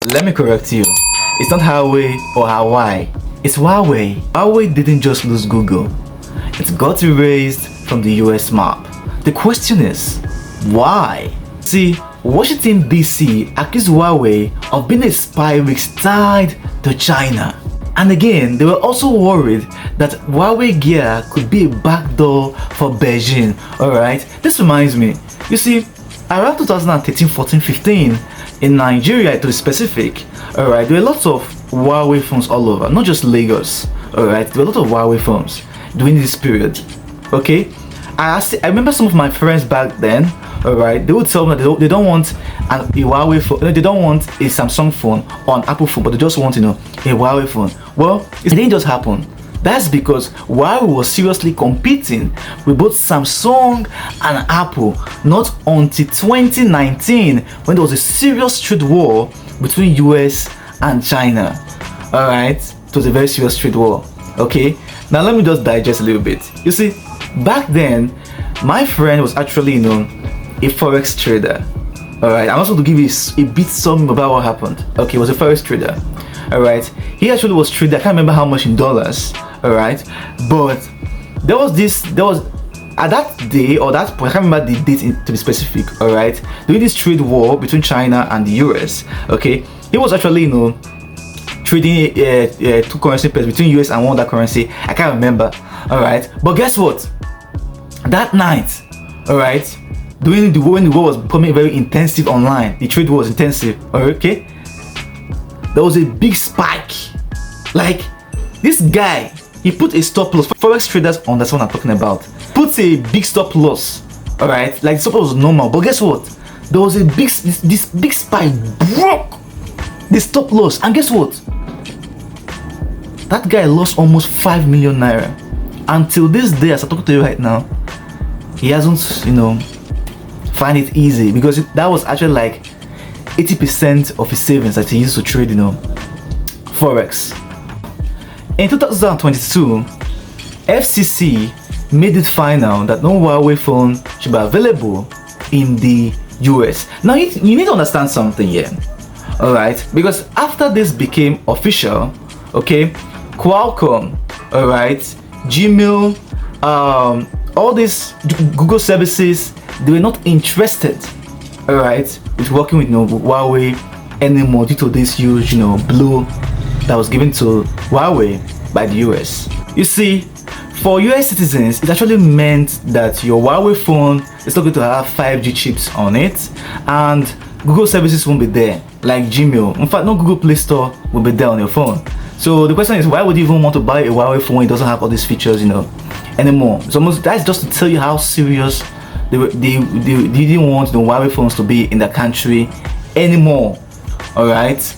Let me correct you. It's not Huawei or Hawaii. It's Huawei. Huawei didn't just lose Google. It got erased from the US map. The question is, why? See, Washington DC accused Huawei of being a spy rig tied to China. And again, they were also worried that Huawei gear could be a backdoor for Beijing. Alright, this reminds me, you see, around 2013, 14, 15, in Nigeria to be specific, alright, there were lots of Huawei phones all over, not just Lagos, alright, there were a lot of Huawei phones during this period, okay? I remember some of my friends back then, alright, they would tell me that they don't want a Huawei phone, they don't want a Samsung phone or an Apple phone, but they just want, a Huawei phone. Well, it didn't just happen. That's because Huawei was seriously competing with both Samsung and Apple, not until 2019 when there was a serious trade war between US and China. Alright, it was a very serious trade war. Okay, now let me just digest a little bit. You see, back then, my friend was actually, a forex trader. Alright, I'm also to give you a bit something about what happened. Okay, he was a forex trader. Alright, he actually was trading, I can't remember how much in dollars. Alright, but there was at that day or that point, I can't remember the date to be specific. Alright, during this trade war between China and the US, okay, he was actually trading two currency pairs between US and one other currency, I can't remember. Alright, but guess what, that night, alright, when the war was becoming very intensive online, the trade war was intensive, okay, there was a big spike. Like, this guy, he put a stop loss. Forex traders understand what I'm talking about. Puts a big stop loss. Alright, like the stop loss was normal, but guess what? There was a this big spike broke the stop loss, and guess what? That guy lost almost 5 million naira. Until this day, as I talk to you right now, he hasn't, find it easy, because that was actually like 80% of his savings that he used to trade, forex. In 2022, FCC made it final that no Huawei phone should be available in the US. Now you need to understand something here, alright? Because after this became official, okay, Qualcomm, alright, Gmail, all these Google services, they were not interested, alright, with working with Huawei anymore due to this huge blow that was given to Huawei by the US. You see, for US citizens, it actually meant that your Huawei phone is not going to have 5G chips on it, and Google services won't be there, like Gmail. In fact, no Google Play Store will be there on your phone. So the question is, why would you even want to buy a Huawei phone when it doesn't have all these features, anymore? So that's just to tell you how serious they didn't want the Huawei phones to be in the country anymore. Alright,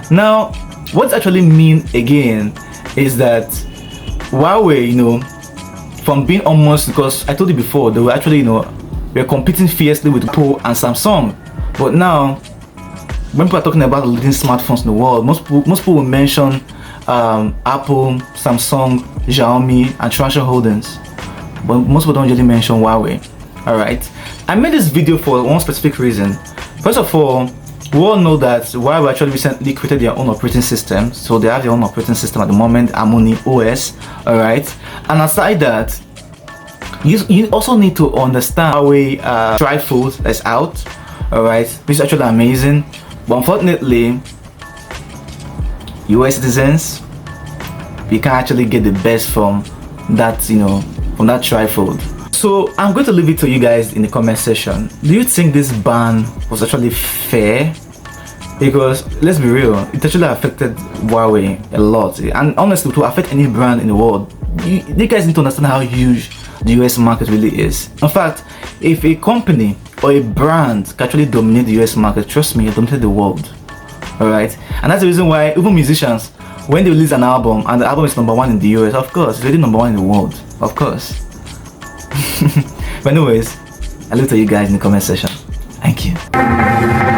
now what it actually mean again is that Huawei, from being almost, because I told you before, they were actually, they're competing fiercely with Apple and Samsung. But now, when people are talking about the leading smartphones in the world, most people will mention Apple, Samsung, Xiaomi, and Transsion Holdings. But most people don't really mention Huawei. Alright, I made this video for one specific reason. First of all, we all know that Huawei actually recently created their own operating system, so they have their own operating system at the moment, HarmonyOS. Alright, and aside that, you also need to understand Huawei trifold that's out. Alright, which is actually amazing, but unfortunately, US citizens, we can't actually get the best from that, from that trifold. So I'm going to leave it to you guys in the comment section. Do you think this ban was actually fair? Because let's be real, it actually affected Huawei a lot, and honestly, to affect any brand in the world, you guys need to understand how huge the US market really is. In fact, if a company or a brand can actually dominate the US market, trust me, you dominate the world. Alright, and that's the reason why even musicians, when they release an album and the album is #1 in the US, of course, it's already #1 in the world, of course. But anyways, I'll leave it to you guys in the comment section. Thank you.